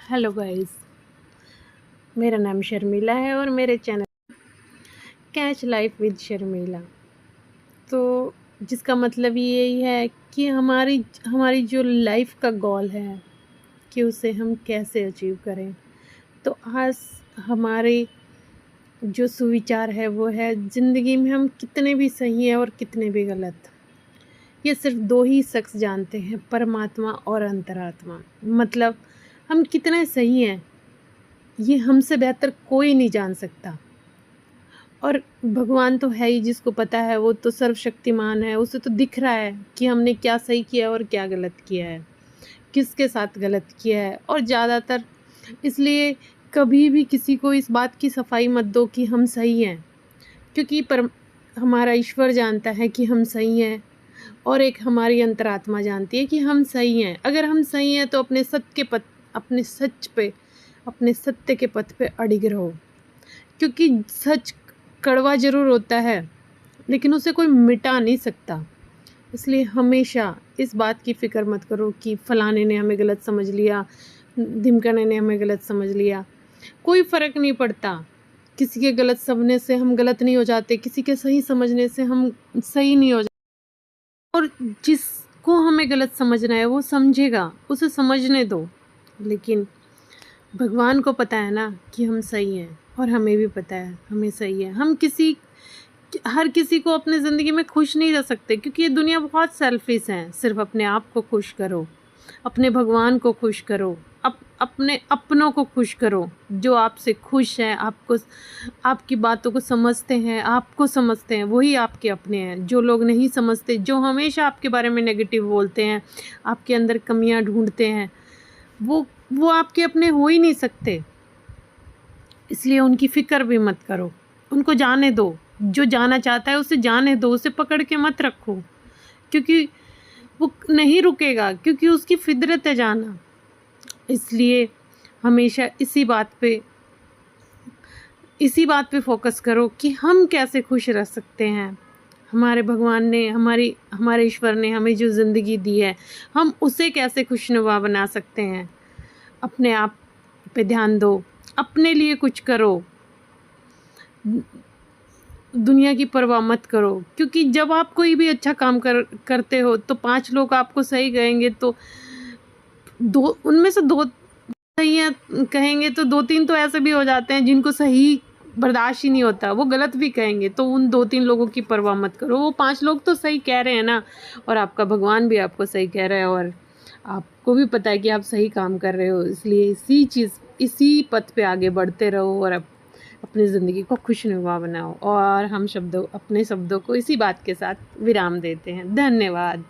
Hello guys, मेरा नाम शर्मिला है और मेरे channel catch life with Sharmila. तो जिसका मतलब यही है कि हमारी हमारी जो लाइफ का गोल है कि उसे हम कैसे अचीव करें। तो आज हमारे जो सुविचार है वो है, ज़िंदगी में हम कितने भी सही हैं और कितने भी गलत। ये सिर्फ दो ही शख्स जानते हैं, परमात्मा और अंतरात्मा। मतलब हम कितने सही हैं ये हमसे बेहतर कोई नहीं जान सकता। और भगवान तो है ही, जिसको पता है, वो तो सर्वशक्तिमान है। उसे तो दिख रहा है कि हमने क्या सही किया और क्या गलत किया है, किसके साथ गलत किया है। और ज़्यादातर इसलिए कभी भी किसी को इस बात की सफाई मत दो कि हम सही हैं, क्योंकि हमारा ईश्वर जानता है कि हम सही हैं और एक हमारी अंतरात्मा जानती है कि हम सही हैं। अगर हम सही हैं तो अपने सत्य के पथ पे अडिग रहो, क्योंकि सच कड़वा ज़रूर होता है लेकिन उसे कोई मिटा नहीं सकता। इसलिए हमेशा इस बात की फ़िक्र मत करो कि फ़लाने ने हमें गलत समझ लिया, ढिमकाने ने हमें गलत समझ लिया। कोई फ़र्क नहीं पड़ता। किसी के गलत समझने से हम गलत नहीं हो जाते, किसी के सही समझने से हम सही नहीं हो जाते। और जिसको हमें गलत समझना है वो समझेगा, उसे समझने दो। लेकिन भगवान को पता है ना कि हम सही हैं, और हमें भी पता है हमें सही है। हम हर किसी को अपनी ज़िंदगी में खुश नहीं रह सकते, क्योंकि ये दुनिया बहुत सेल्फिश है। सिर्फ अपने आप को खुश करो, अपने भगवान को खुश करो, अपने अपनों को खुश करो जो आपसे खुश हैं, आपकी बातों को समझते हैं, आपको समझते हैं, वही आपके अपने हैं। जो लोग नहीं समझते, जो हमेशा आपके बारे में नेगेटिव बोलते हैं, आपके अंदर कमियां ढूंढते हैं, वो आपके अपने हो ही नहीं सकते। इसलिए उनकी फ़िक्र भी मत करो, उनको जाने दो। जो जाना चाहता है उसे जाने दो, उसे पकड़ के मत रखो, क्योंकि वो नहीं रुकेगा, क्योंकि उसकी फितरत है जाना। इसलिए हमेशा इसी बात पे फोकस करो कि हम कैसे खुश रह सकते हैं। हमारे भगवान ने, हमारे ईश्वर ने हमें जो ज़िंदगी दी है, हम उसे कैसे खुशनुमा बना सकते हैं। अपने आप पे ध्यान दो, अपने लिए कुछ करो, दुनिया की परवाह मत करो। क्योंकि जब आप कोई भी अच्छा काम करते हो तो 5 लोग आपको सही कहेंगे, तो उनमें से 2 सही हैं कहेंगे, तो 2-3 तो ऐसे भी हो जाते हैं जिनको सही बर्दाश्त ही नहीं होता, वो गलत भी कहेंगे। तो उन 2-3 लोगों की परवाह मत करो, वो 5 लोग तो सही कह रहे हैं ना, और आपका भगवान भी आपको सही कह रहा है, और आपको भी पता है कि आप सही काम कर रहे हो। इसलिए इसी पथ पे आगे बढ़ते रहो और अपनी ज़िंदगी को खुशनुमा बनाओ। और हम अपने शब्दों को इसी बात के साथ विराम देते हैं। धन्यवाद।